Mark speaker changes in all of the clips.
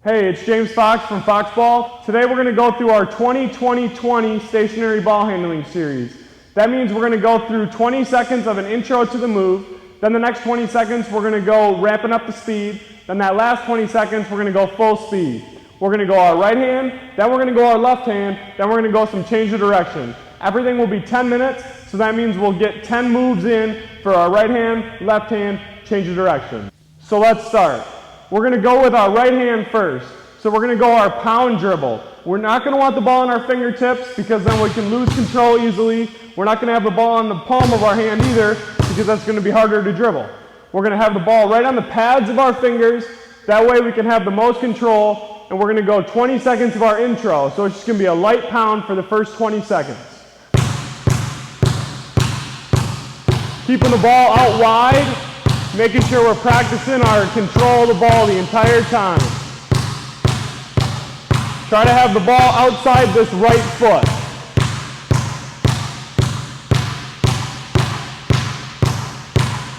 Speaker 1: Hey, it's James Fox from FoxBall. Today we're going to go through our 20-20-20 stationary ball handling series. That means we're going to go through 20 seconds of an intro to the move, then the next 20 seconds we're going to go ramping up the speed, then that last 20 seconds we're going to go full speed. We're going to go our right hand, then we're going to go our left hand, then we're going to go some change of direction. Everything will be 10 minutes, so that means we'll get 10 moves in for our right hand, left hand, change of direction. So let's start. We're going to go with our right hand first. So we're going to go our pound dribble. We're not going to want the ball on our fingertips because then we can lose control easily. We're not going to have the ball on the palm of our hand either because that's going to be harder to dribble. We're going to have the ball right on the pads of our fingers. That way we can have the most control, and we're going to go 20 seconds of our intro. So it's just going to be a light pound for the first 20 seconds. Keeping the ball out wide, making sure we're practicing our control of the ball the entire time. Try to have the ball outside this right foot.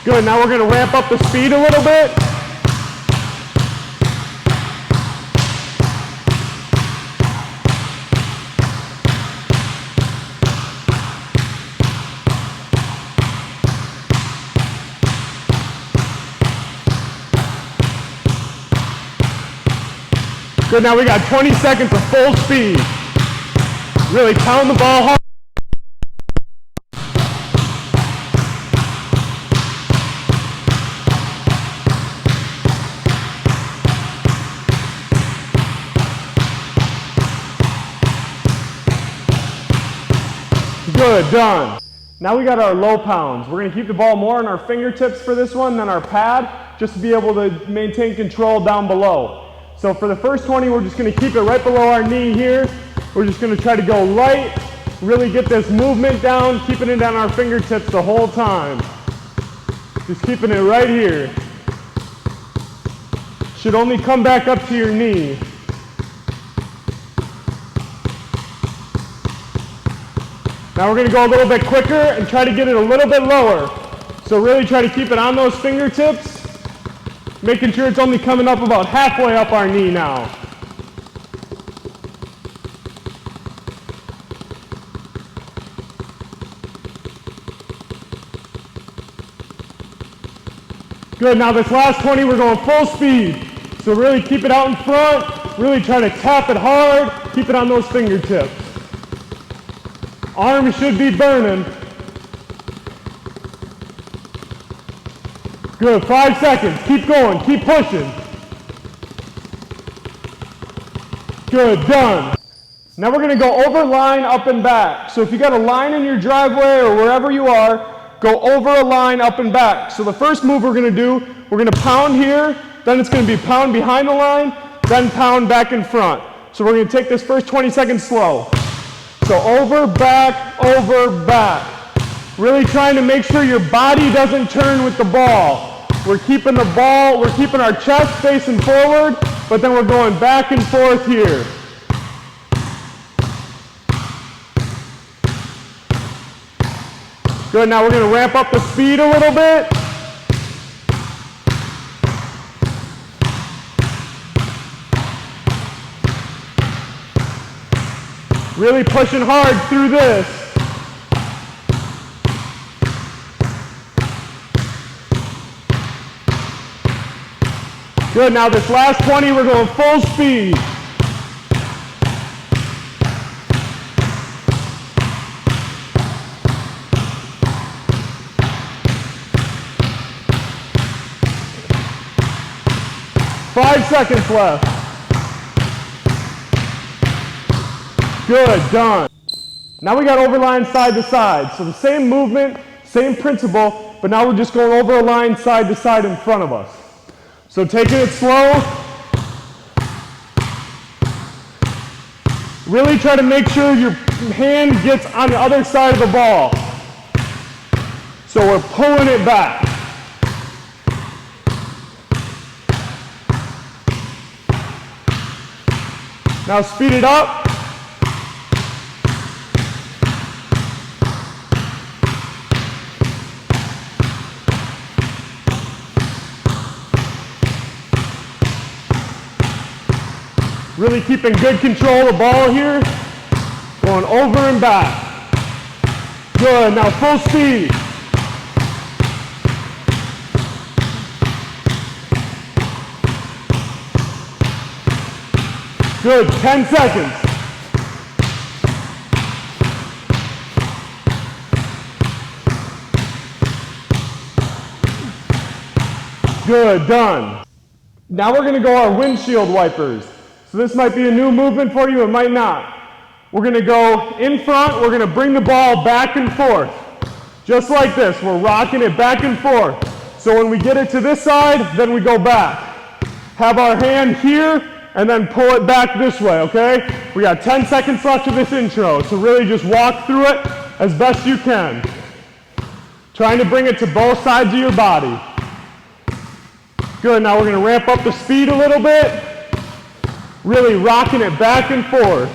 Speaker 1: Good, now we're going to ramp up the speed a little bit. Good, now we got 20 seconds of full speed. Really pound the ball hard. Good, done. Now we got our low pounds. We're going to keep the ball more on our fingertips for this one than our pad, just to be able to maintain control down below. So for the first 20, we're just going to keep it right below our knee here. We're just going to try to go light, really get this movement down, keeping it on our fingertips the whole time. Just keeping it right here. Should only come back up to your knee. Now we're going to go a little bit quicker and try to get it a little bit lower. So really try to keep it on those fingertips. Making sure it's only coming up about halfway up our knee now. Good, now this last 20 we're going full speed. So really keep it out in front, really try to tap it hard, keep it on those fingertips. Arms should be burning. Good, 5 seconds, keep going, keep pushing. Good, done. Now we're gonna go over line, up and back. So if you got a line in your driveway or wherever you are, go over a line, up and back. So the first move we're gonna do, we're gonna pound here, then it's gonna be pound behind the line, then pound back in front. So we're gonna take this first 20 seconds slow. So over, back, over, back. Really trying to make sure your body doesn't turn with the ball. We're keeping the ball, we're keeping our chest facing forward, but then we're going back and forth here. Good, now we're going to ramp up the speed a little bit. Really pushing hard through this. Good, now this last 20 we're going full speed. Five seconds left. Good, done. Now we got overline side to side. So the same movement, same principle, but now we're just going over a line side to side in front of us. So taking it slow, really try to make sure your hand gets on the other side of the ball. So we're pulling it back. Now speed it up. Really keeping good control of the ball here. Going over and back. Good, now full speed. Good, 10 seconds. Good, done. Now we're gonna go our windshield wipers. So this might be a new movement for you, it might not. We're gonna go in front, we're gonna bring the ball back and forth. Just like this, we're rocking it back and forth. So when we get it to this side, then we go back. Have our hand here, and then pull it back this way, okay? We got 10 seconds left of this intro, so really just walk through it as best you can. Trying to bring it to both sides of your body. Good, now we're gonna ramp up the speed a little bit. Really rocking it back and forth.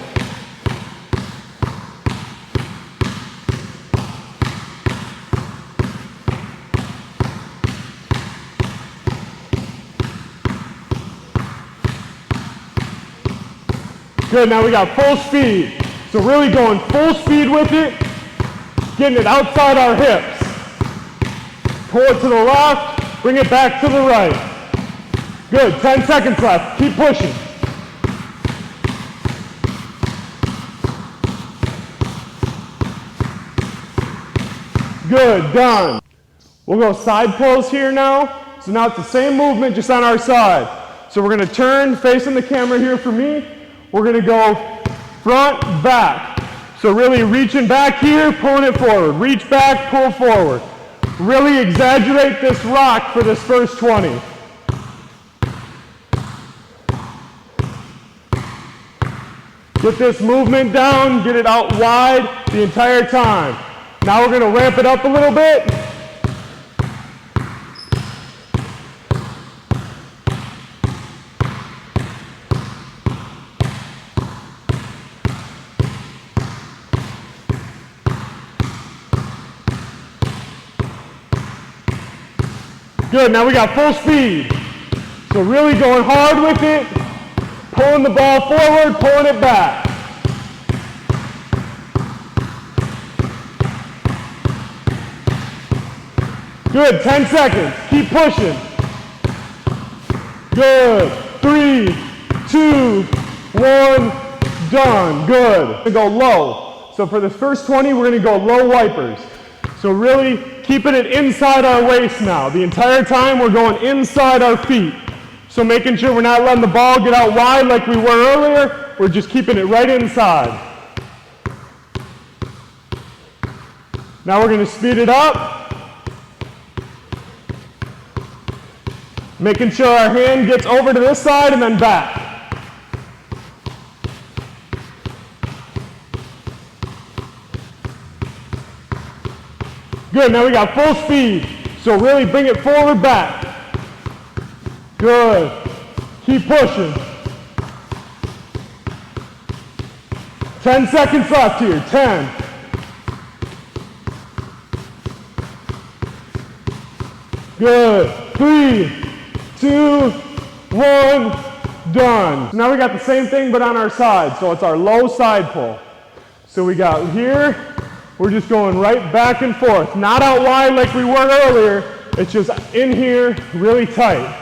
Speaker 1: Good, now we got full speed. So really going full speed with it, getting it outside our hips. Pull it to the left, bring it back to the right. Good, 10 seconds left, keep pushing. Good, done. We'll go side pulls here now. So now it's the same movement, just on our side. So we're gonna turn, facing the camera here for me. We're gonna go front, back. So really reaching back here, pulling it forward. Reach back, pull forward. Really exaggerate this rock for this first 20. Get this movement down, get it out wide the entire time. Now we're gonna ramp it up a little bit. Good, now we got full speed. So really going hard with it, pulling the ball forward, pulling it back. Good, 10 seconds, keep pushing. Good, 3, 2, 1, done, good. We're gonna go low. So for the first 20, we're gonna go low wipers. So really keeping it inside our waist now. The entire time we're going inside our feet. So making sure we're not letting the ball get out wide like we were earlier. We're just keeping it right inside. Now we're gonna speed it up. Making sure our hand gets over to this side and then back. Good, now we got full speed. So really bring it forward, back. Good. Keep pushing. 10 seconds left here. 10. Good. 3, 2, 1, done. So now we got the same thing but on our side. So it's our low side pull. So we got here. We're just going right back and forth. Not out wide like we were earlier. It's just in here, really tight.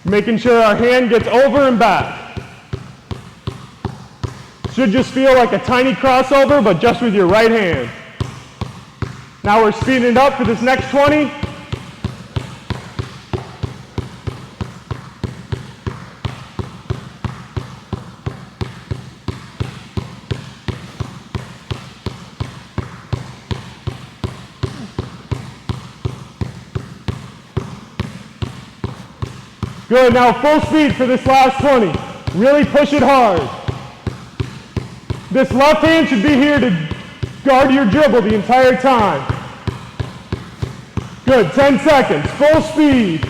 Speaker 1: Making sure our hand gets over and back. Should just feel like a tiny crossover, but just with your right hand. Now we're speeding it up for this next 20. Good, now full speed for this last 20. Really push it hard. This left hand should be here to guard your dribble the entire time. Good, 10 seconds, full speed.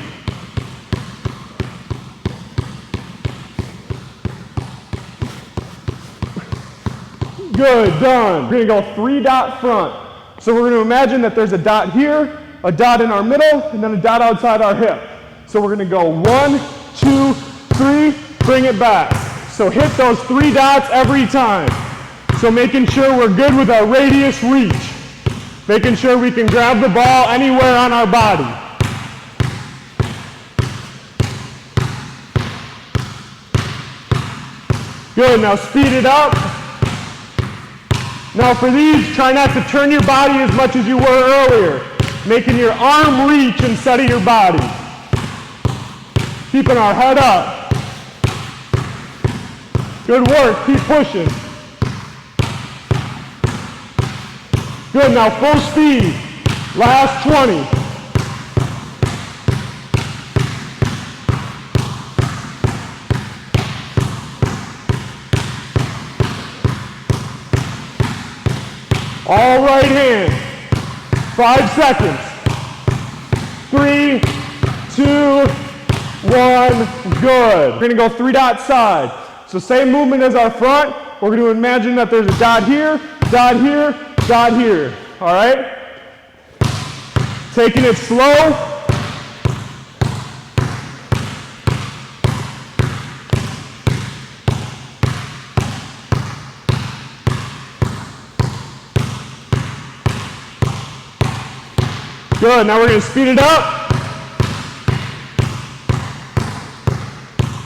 Speaker 1: Good, done. We're gonna go 3-dot front. So we're gonna imagine that there's a dot here, a dot in our middle, and then a dot outside our hip. So we're gonna go 1, 2, 3, bring it back. So hit those 3 dots every time. So making sure we're good with our radius reach. Making sure we can grab the ball anywhere on our body. Good, now speed it up. Now for these, try not to turn your body as much as you were earlier. Making your arm reach instead of your body. Keeping our head up. Good work, keep pushing. Good, now full speed. Last 20. All right hand. 5 seconds. 3, 2, 1, good. We're gonna go 3 dot side. So same movement as our front. We're gonna imagine that there's a dot here, dot here, dot here. All right? Taking it slow. Good, now we're going to speed it up.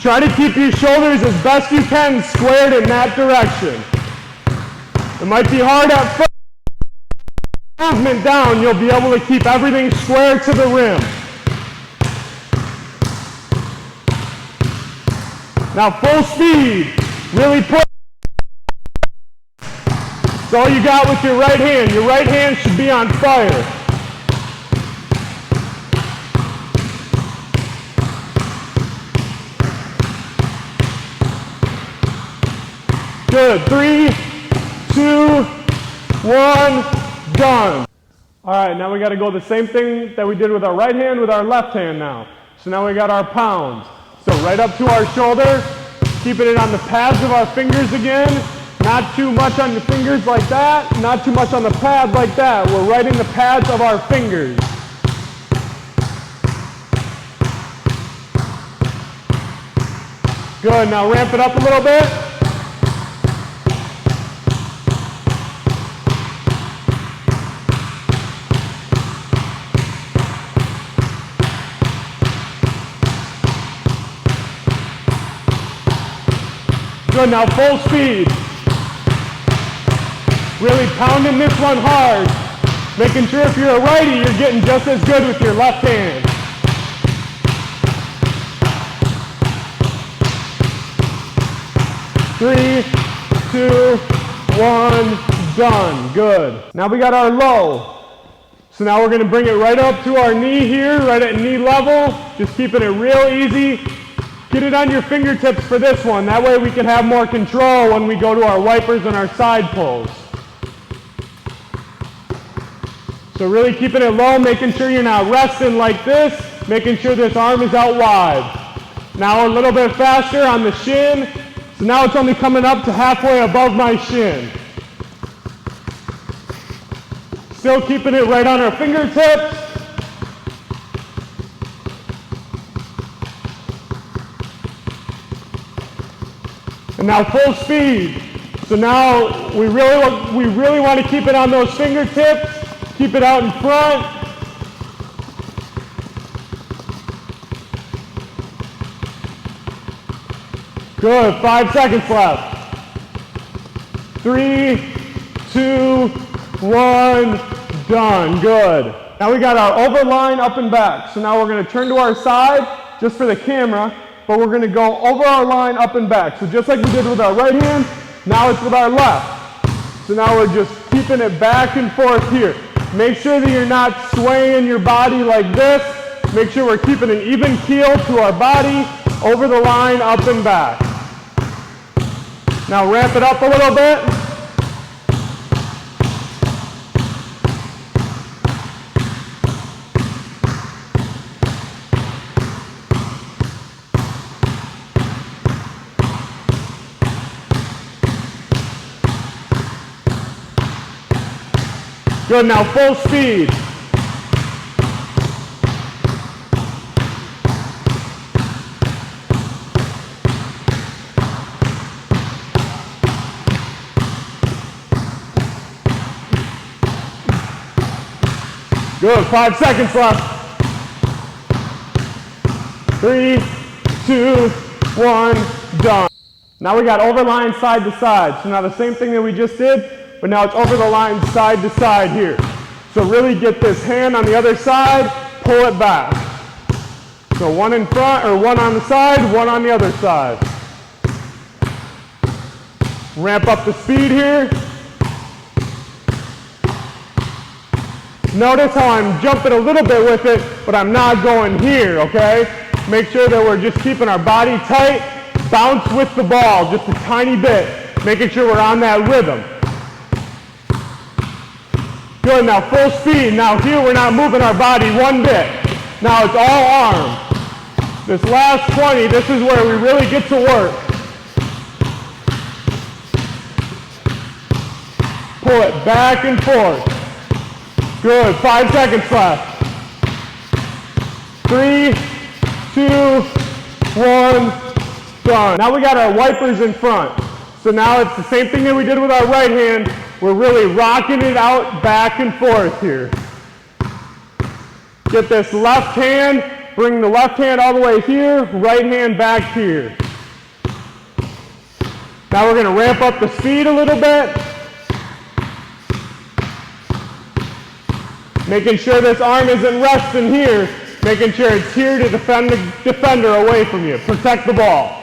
Speaker 1: Try to keep your shoulders as best you can squared in that direction. It might be hard at first. Movement down, you'll be able to keep everything square to the rim. Now full speed, really push. That's all you got with your right hand. Your right hand should be on fire. Good, 3, 2, 1, done. All right, now we got to go the same thing that we did with our right hand with our left hand now. So now we got our pounds. So right up to our shoulder, keeping it on the pads of our fingers again. Not too much on your fingers like that, not too much on the pad like that. We're right in the pads of our fingers. Good, now ramp it up a little bit. Good, now full speed. Really pounding this one hard. Making sure if you're a righty, you're getting just as good with your left hand. Three, 2, 1, done. Good. Now we got our low. So now we're going to bring it right up to our knee here, right at knee level. Just keeping it real easy. Get it on your fingertips for this one. That way we can have more control when we go to our wipers and our side pulls. So really keeping it low, making sure you're not resting like this, making sure this arm is out wide. Now a little bit faster on the shin. So now it's only coming up to halfway above my shin. Still keeping it right on our fingertips. And now full speed. So now we really want to keep it on those fingertips. Keep it out in front. Good, 5 seconds left. 3, 2, 1, done, good. Now we got our overline up and back. So now we're gonna turn to our side, just for the camera, but we're gonna go over our line up and back. So just like we did with our right hand, now it's with our left. So now we're just keeping it back and forth here. Make sure that you're not swaying your body like this. Make sure we're keeping an even keel to our body, over the line, up and back. Now ramp it up a little bit. Good, now full speed. Good, 5 seconds left. 3, 2, 1, done. Now we got over line side to side. So now the same thing that we just did, but now it's over the line side to side here. So really get this hand on the other side, pull it back. So one in front, or one on the side, one on the other side. Ramp up the speed here. Notice how I'm jumping a little bit with it, but I'm not going here, okay? Make sure that we're just keeping our body tight. Bounce with the ball just a tiny bit, making sure we're on that rhythm. Good, now full speed. Now here we're not moving our body one bit. Now it's all arm. This last 20, this is where we really get to work. Pull it back and forth. Good, 5 seconds left. 3, 2, 1, done. Now we got our wipers in front. So now it's the same thing that we did with our right hand. We're really rocking it out back and forth here. Get this left hand, bring the left hand all the way here, right hand back here. Now we're going to ramp up the speed a little bit. Making sure this arm isn't resting here. Making sure it's here to defend the defender away from you. Protect the ball.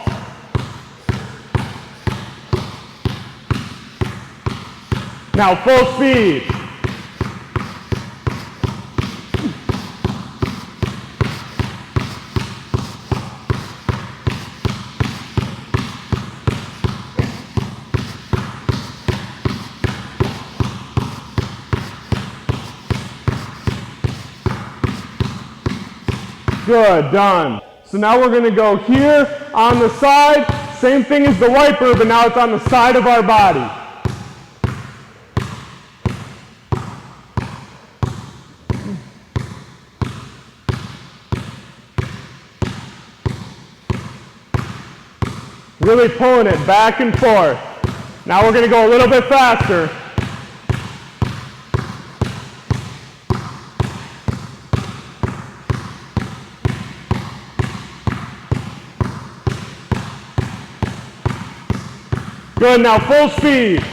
Speaker 1: Now full speed. Good, done. So now we're going to go here on the side. Same thing as the wiper, but now it's on the side of our body. Really pulling it back and forth. Now we're going to go a little bit faster. Good, now full speed.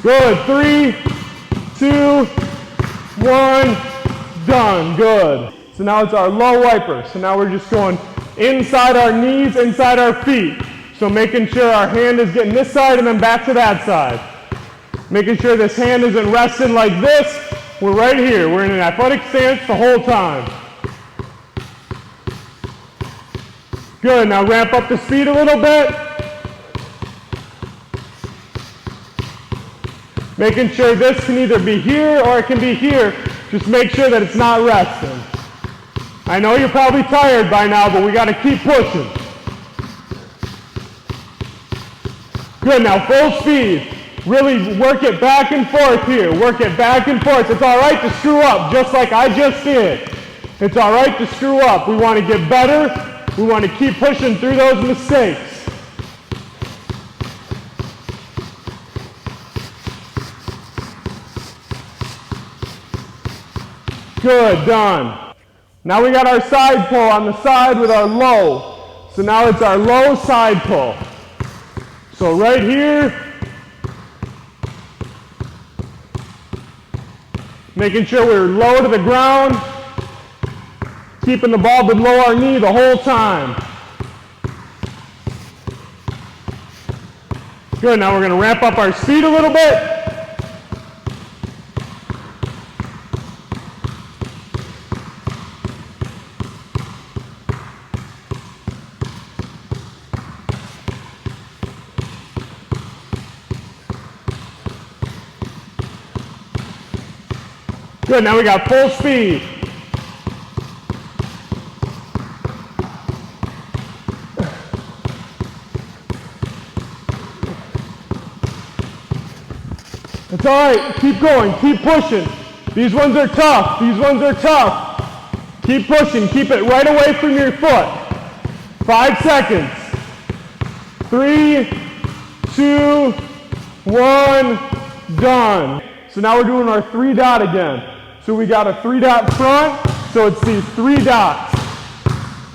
Speaker 1: Good, 3, 2, 1, done, good. So now it's our low wiper. So now we're just going inside our knees, inside our feet. So making sure our hand is getting this side and then back to that side. Making sure this hand isn't resting like this. We're right here. We're in an athletic stance the whole time. Good, now ramp up the speed a little bit. Making sure this can either be here or it can be here. Just make sure that it's not resting. I know you're probably tired by now, but we got to keep pushing. Good, now full speed. Really work it back and forth here. Work it back and forth. It's all right to screw up, just like I just did. It's all right to screw up. We want to get better. We want to keep pushing through those mistakes. Good, done. Now we got our side pull on the side with our low. So now it's our low side pull. So right here, making sure we're low to the ground, keeping the ball below our knee the whole time. Good, now we're going to ramp up our speed a little bit. Good, now we got full speed. It's all right, keep going, keep pushing. These ones are tough, these ones are tough. Keep pushing, keep it right away from your foot. 5 seconds. 3, 2, 1, done. So now we're doing our 3 dot again. So we got a 3 dot front, so it's these 3 dots.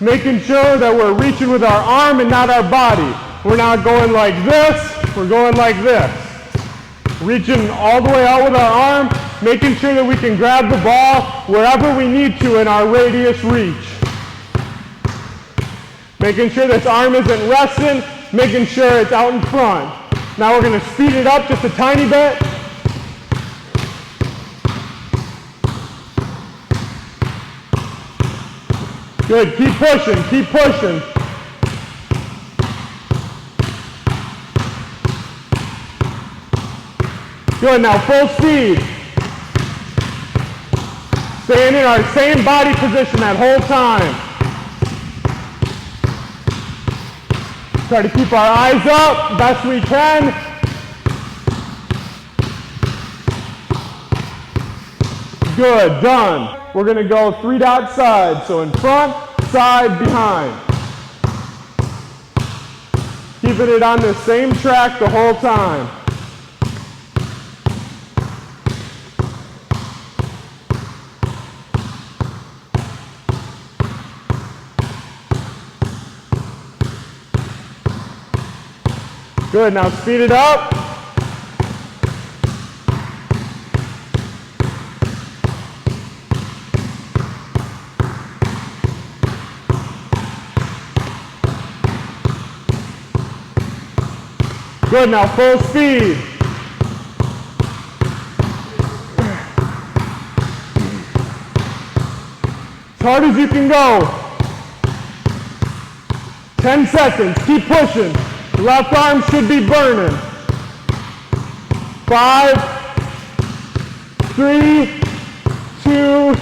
Speaker 1: Making sure that we're reaching with our arm and not our body. We're not going like this, we're going like this. Reaching all the way out with our arm, making sure that we can grab the ball wherever we need to in our radius reach. Making sure this arm isn't resting, making sure it's out in front. Now we're going to speed it up just a tiny bit. Good, keep pushing, keep pushing. Good, now full speed. Staying in our same body position that whole time. Try to keep our eyes up best we can. Good, done. We're going to go 3 dot side. So in front, side, behind. Keeping it on the same track the whole time. Good, now speed it up. Good, now full speed. As hard as you can go. 10 seconds, keep pushing. Left arm should be burning. 5, 3, 2,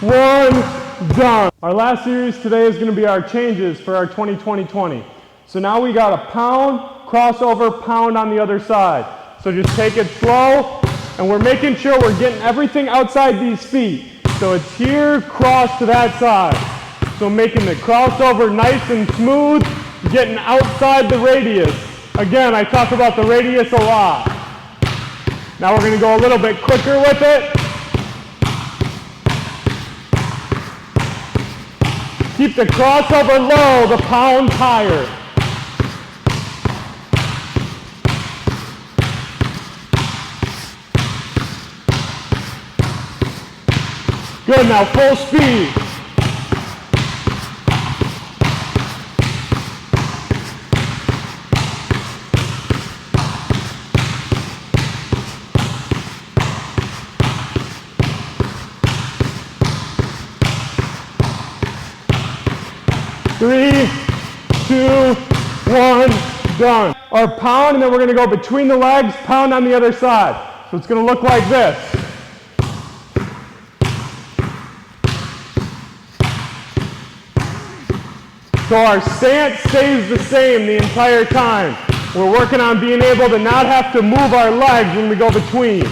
Speaker 1: 1, done. Our last series today is going to be our changes for our 20-20-20. So now we got a pound, crossover, pound on the other side. So just take it slow, and we're making sure we're getting everything outside these feet. So it's here, cross to that side. So making the crossover nice and smooth, getting outside the radius. Again, I talk about the radius a lot. Now we're going to go a little bit quicker with it. Keep the crossover low, the pound higher. Good, now full speed. Three, 2, 1, done. Our pound, and then we're going to go between the legs, pound on the other side. So it's going to look like this. So our stance stays the same the entire time. We're working on being able to not have to move our legs when we go between.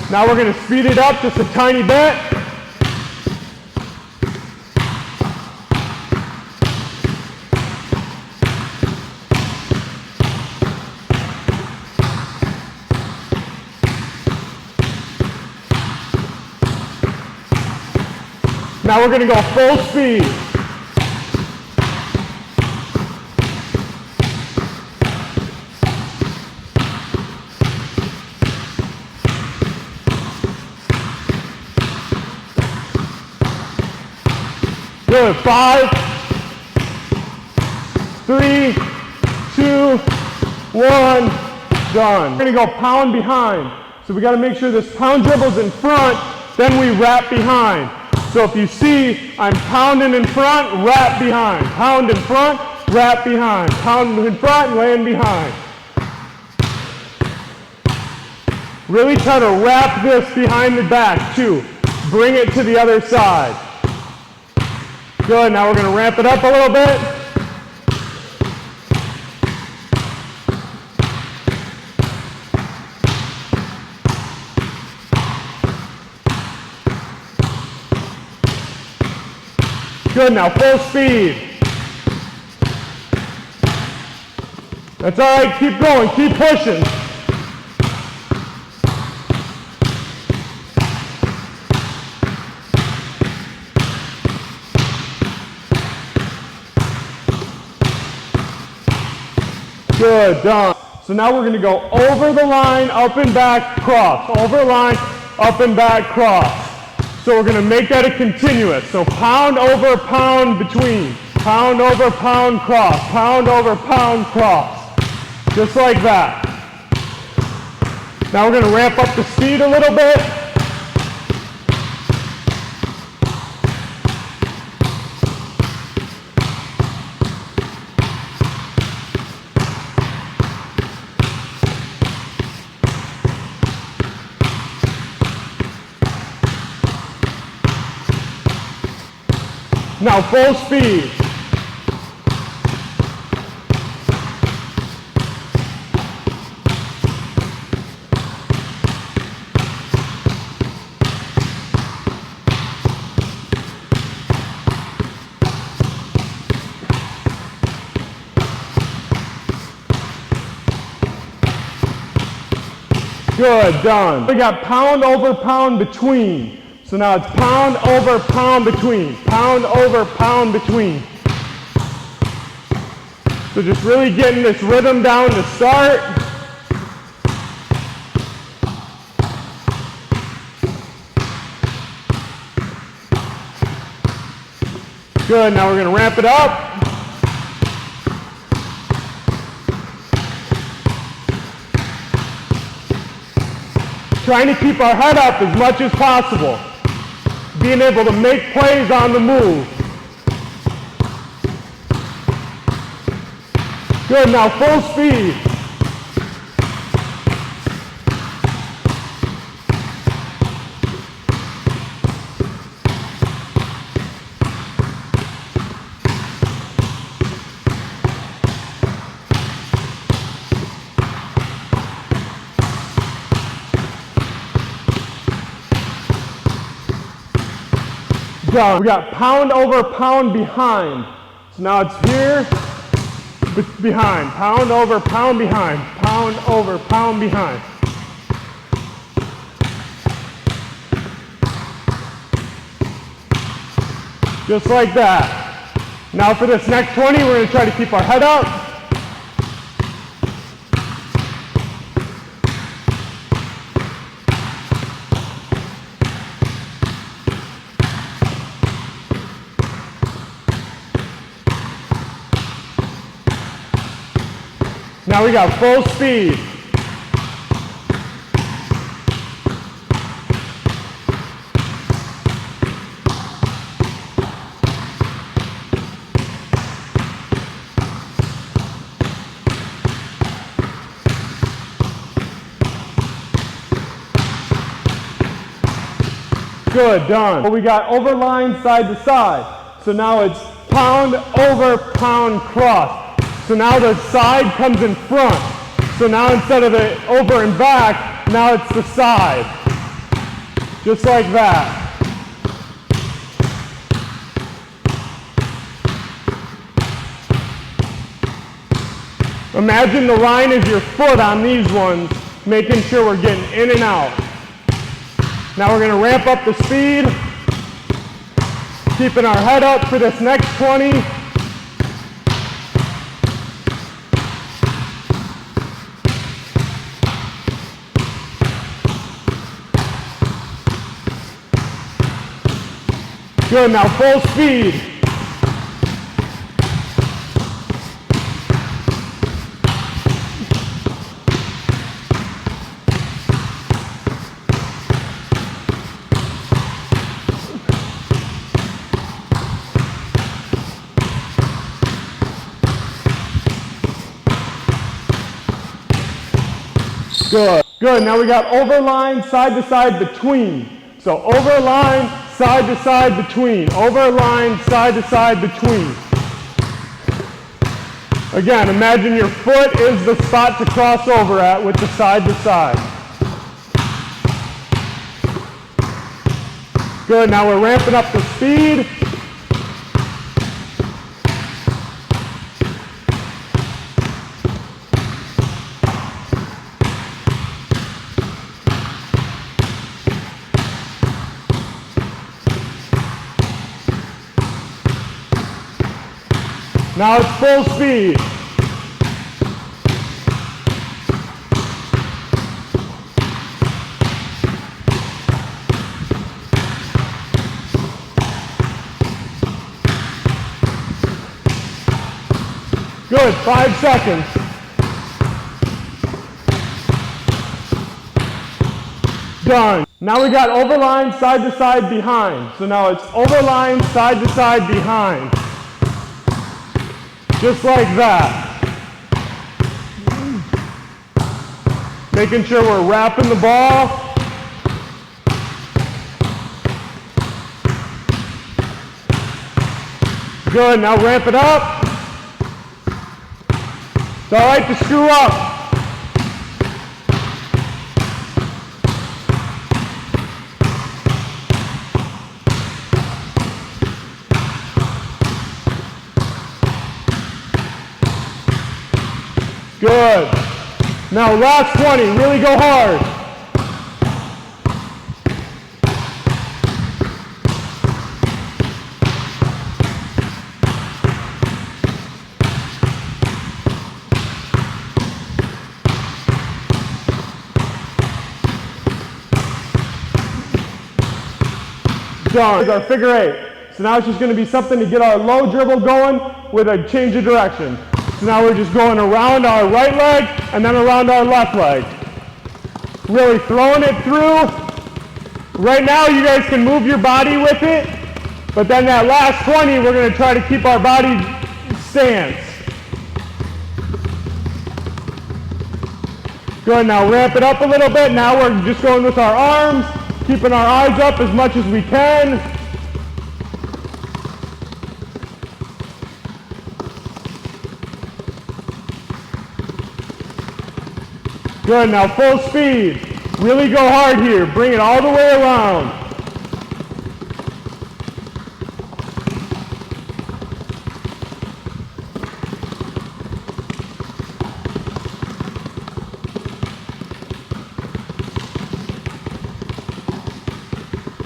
Speaker 1: Now we're going to speed it up just a tiny bit. Now we're going to go full speed. Good. 5, 3, 2, 1, done. We're going to go pound behind. So we got to make sure this pound dribble's in front, then we wrap behind. So if you see, I'm pounding in front, wrap behind. Pound in front, wrap behind. Pound in front, land behind. Really try to wrap this behind the back too. Bring it to the other side. Good, now we're going to ramp it up a little bit. Good, now full speed. That's all right, keep going, keep pushing. Good, done. So now we're gonna go over the line, up and back, cross. Over the line, up and back, cross. So we're gonna make that a continuous. So pound over, pound between. Pound over, pound, cross. Pound over, pound, cross. Just like that. Now we're gonna ramp up the speed a little bit. Now full speed. Good, done. We got pound over pound between. So now it's pound over pound between. Pound over pound between. So just really getting this rhythm down to start. Good, now we're going to ramp it up. Trying to keep our head up as much as possible. Being able to make plays on the move. Good, now full speed. Done. We got pound over pound behind. So now it's here, behind. Pound over pound behind. Pound over pound behind. Just like that. Now for this next 20, we're going to try to keep our head up. Now we got full speed. Good, done. Well, we got over line side to side. So now it's pound over pound cross. So now the side comes in front. So now instead of it over and back, now it's the side. Just like that. Imagine the line is your foot on these ones, making sure we're getting in and out. Now we're going to ramp up the speed, keeping our head up for this next 20. Good, now full speed. Good. Good, now we got over line, side to side, between. So over line, side to side, between. Over line, side to side, between. Again, imagine your foot is the spot to cross over at with the side to side. Good, now we're ramping up the speed. Now it's full speed. Good, 5 seconds. Done. Now we got overline, side to side, behind. So now it's overline, side to side, behind. Just like that. Making sure we're wrapping the ball. Good, now ramp it up. It's all right to screw up. Good. Now last 20, really go hard. Done. It's our figure 8. So now it's just going to be something to get our low dribble going with a change of direction. So now we're just going around our right leg and then around our left leg. Really throwing it through. Right now you guys can move your body with it, but then that last 20 we're going to try to keep our body stance. Good, now ramp it up a little bit. Now we're just going with our arms, keeping our eyes up as much as we can. Good, now full speed. Really go hard here. Bring it all the way around.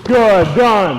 Speaker 1: Good, done.